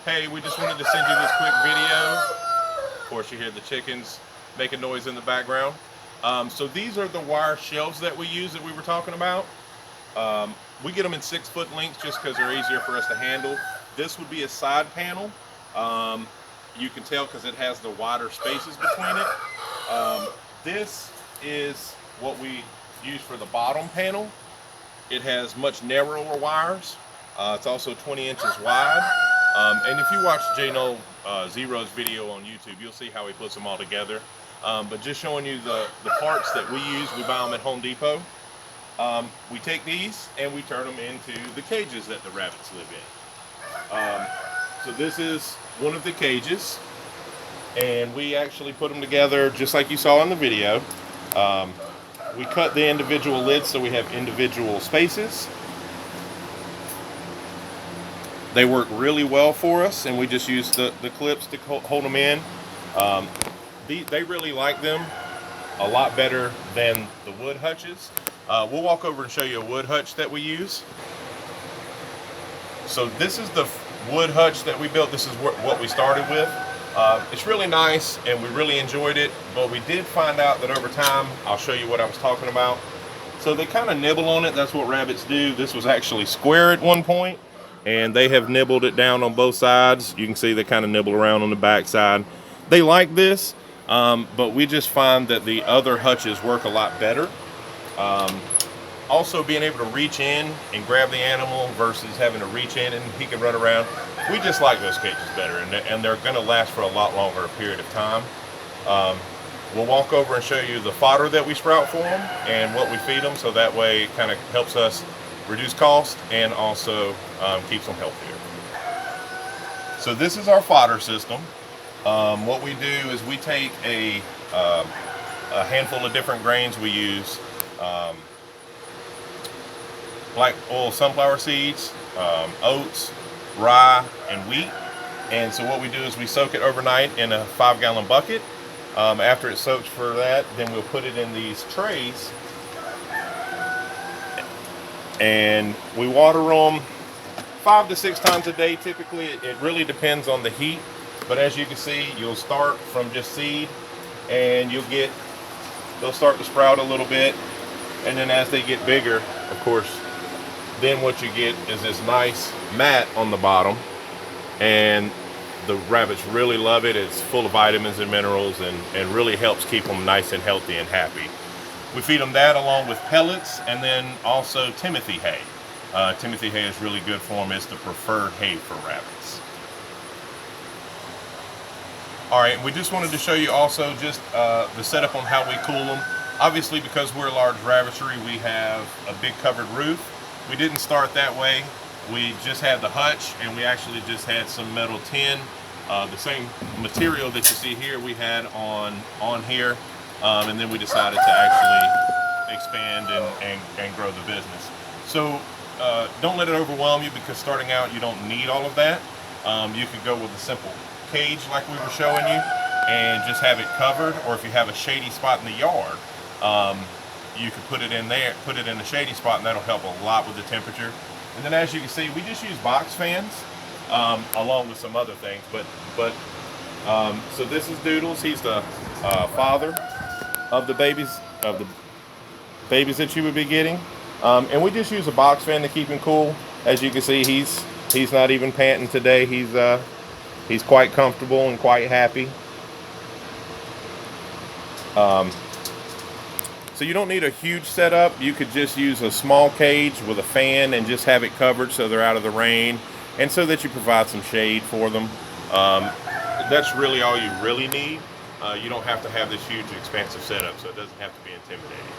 Hey, we just wanted to send you this quick video. Of course, you hear the chickens making noise in the background. So these are the wire shelves that we use that we were talking about. We get them in 6-foot lengths just because they're easier for us to handle. This would be a side panel. You can tell because it has the wider spaces between it. This is what we use for the bottom panel. It has much narrower wires. It's also 20 inches wide. And if you watch J-No Zero's video on YouTube, you'll see how he puts them all together. But just showing you the parts that we use, we buy them at Home Depot. We take these and we turn them into the cages that the rabbits live in. So this is one of the cages, and we actually put them together just like you saw in the video. We cut the individual lids so we have individual spaces. They work really well for us, and we just use the clips to hold them in. They really like them a lot better than the wood hutches. We'll walk over and show you a wood hutch that we use. So this is the wood hutch that we built. This is what we started with. It's really nice and we really enjoyed it, but we did find out that over time, I'll show you what I was talking about. So they kind of nibble on it. That's what rabbits do. This was actually square at one point, and they have nibbled it down on both sides. You can see they kind of nibble around on the back side. They like this, but we just find that the other hutches work a lot better. Also being able to reach in and grab the animal versus having to reach in and he can run around. We just like those cages better, and they're going to last for a lot longer period of time. We'll walk over and show you the fodder that we sprout for them and what we feed them, so that way it kind of helps us reduce cost and also keeps them healthier. So this is our fodder system. What we do is we take a handful of different grains. We use black oil sunflower seeds, oats, rye, and wheat. And so what we do is we soak it overnight in a 5-gallon bucket. After it soaks for that, then we'll put it in these trays and we water them 5 to 6 times a day. Typically, it really depends on the heat, but as you can see, you'll start from just seed and they'll start to sprout a little bit, and then as they get bigger, of course, then what you get is this nice mat on the bottom, and the rabbits really love it. It's full of vitamins and minerals and really helps keep them nice and healthy and happy. We feed them that along with pellets and then also Timothy hay. Timothy hay is really good for them. It's the preferred hay for rabbits. All right, we just wanted to show you also just the setup on how we cool them. Obviously, because we're a large rabbitry, we have a big covered roof. We didn't start that way. We just had the hutch, and we actually just had some metal tin. The same material that you see here we had on here, and then we decided to actually expand and grow the business. So don't let it overwhelm you, because starting out you don't need all of that. You could go with a simple cage like we were showing you and just have it covered, or if you have a shady spot in the yard, you could put it in there, put it in a shady spot, and that'll help a lot with the temperature. And then as you can see, we just use box fans along with some other things. So this is Doodles. He's the father of the babies that you would be getting. And we just use a box fan to keep him cool. As you can see, he's not even panting today. He's quite comfortable and quite happy. So you don't need a huge setup. You could just use a small cage with a fan and just have it covered so they're out of the rain, and so that you provide some shade for them. That's really all you really need. You don't have to have this huge expansive setup, so it doesn't have to be intimidating.